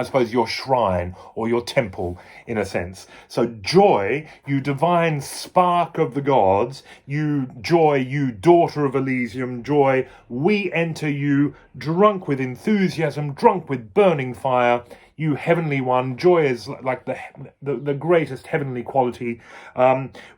I suppose, your shrine or your temple, in a sense. So joy, you divine spark of the gods, you joy, you daughter of Elysium, joy, we enter you drunk with enthusiasm, drunk with burning fire, you heavenly one. Joy is like the greatest heavenly quality.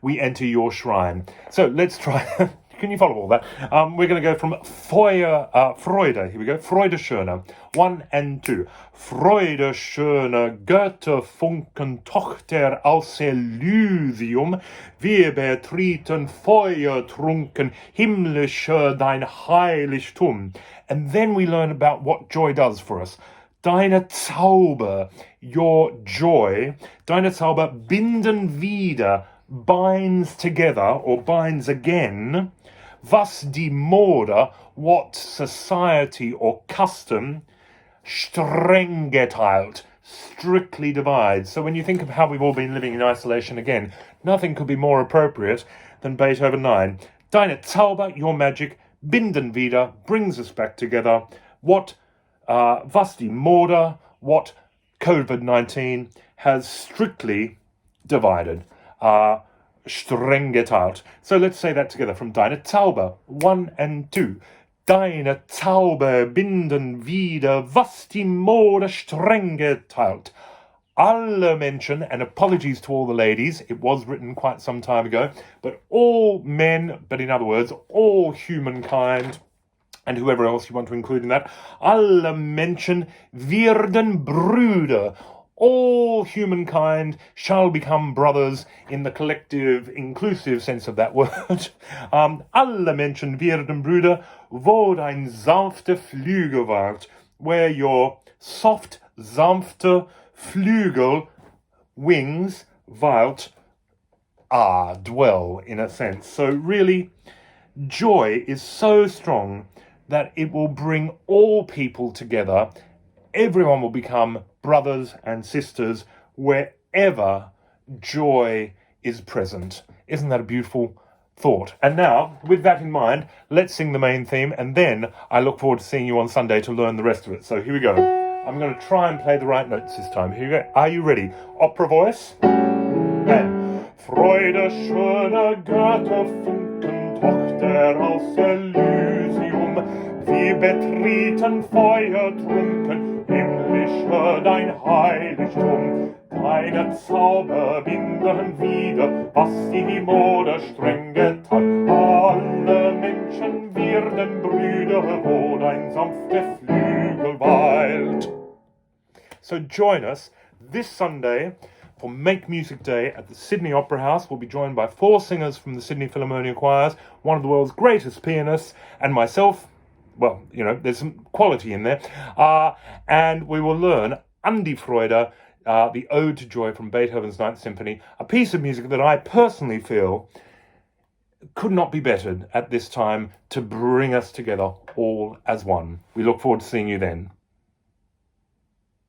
We enter your shrine. So let's try. Can you follow all that? We're going to go from Freude. Here we go. Freude schöne. 1 and 2. Freude schöne Götterfunken Tochter aus Elysium. Wir betreten feuertrunken himmlische dein Heiligtum. And then we learn about what joy does for us. Deine Zauber, your joy, deine Zauber binden wieder, binds together or binds again, was die Mode, what society or custom, streng geteilt, strictly divides. So when you think of how we've all been living in isolation again, nothing could be more appropriate than Beethoven 9. Deine Zauber, your magic, binden wieder, brings us back together. What was die Mode, what COVID-19 has strictly divided. Streng geteilt. So let's say that together from Deine Zauber, 1 and 2. Deine Zauber binden wieder, was die Mode streng geteilt. Alle Menschen, and apologies to all the ladies, it was written quite some time ago, but all men, but in other words, all humankind, and whoever else you want to include in that, alle Menschen werden Brüder. All humankind shall become brothers in the collective, inclusive sense of that word. Alle Menschen werden Brüder, wo dein sanfte Flügel wart, where your soft, sanfte Flügel, wings, weilt, dwell, in a sense. So really, joy is so strong that it will bring all people together. Everyone will become brothers and sisters wherever joy is present. Isn't that a beautiful thought? And now, with that in mind, let's sing the main theme, and then I look forward to seeing you on Sunday to learn the rest of it. So here we go. I'm going to try and play the right notes this time. Here we go. Are you ready? Opera voice. And Freude schöne Götterfunken Tochter aus Elysium, wir betreten feuertrunken himmlische dein Heiligtum. Deine Zauber binden wieder, was die Mode streng geteilt. Alle Menschen werden Brüder, wo dein sanfter Flügel weilt. So join us this Sunday for Make Music Day at the Sydney Opera House. We'll be joined by 4 singers from the Sydney Philharmonia Choirs, one of the world's greatest pianists, and myself. Well, you know, there's some quality in there. And we will learn Andi Freude, the Ode to Joy from Beethoven's Ninth Symphony, a piece of music that I personally feel could not be bettered at this time to bring us together all as one. We look forward to seeing you then.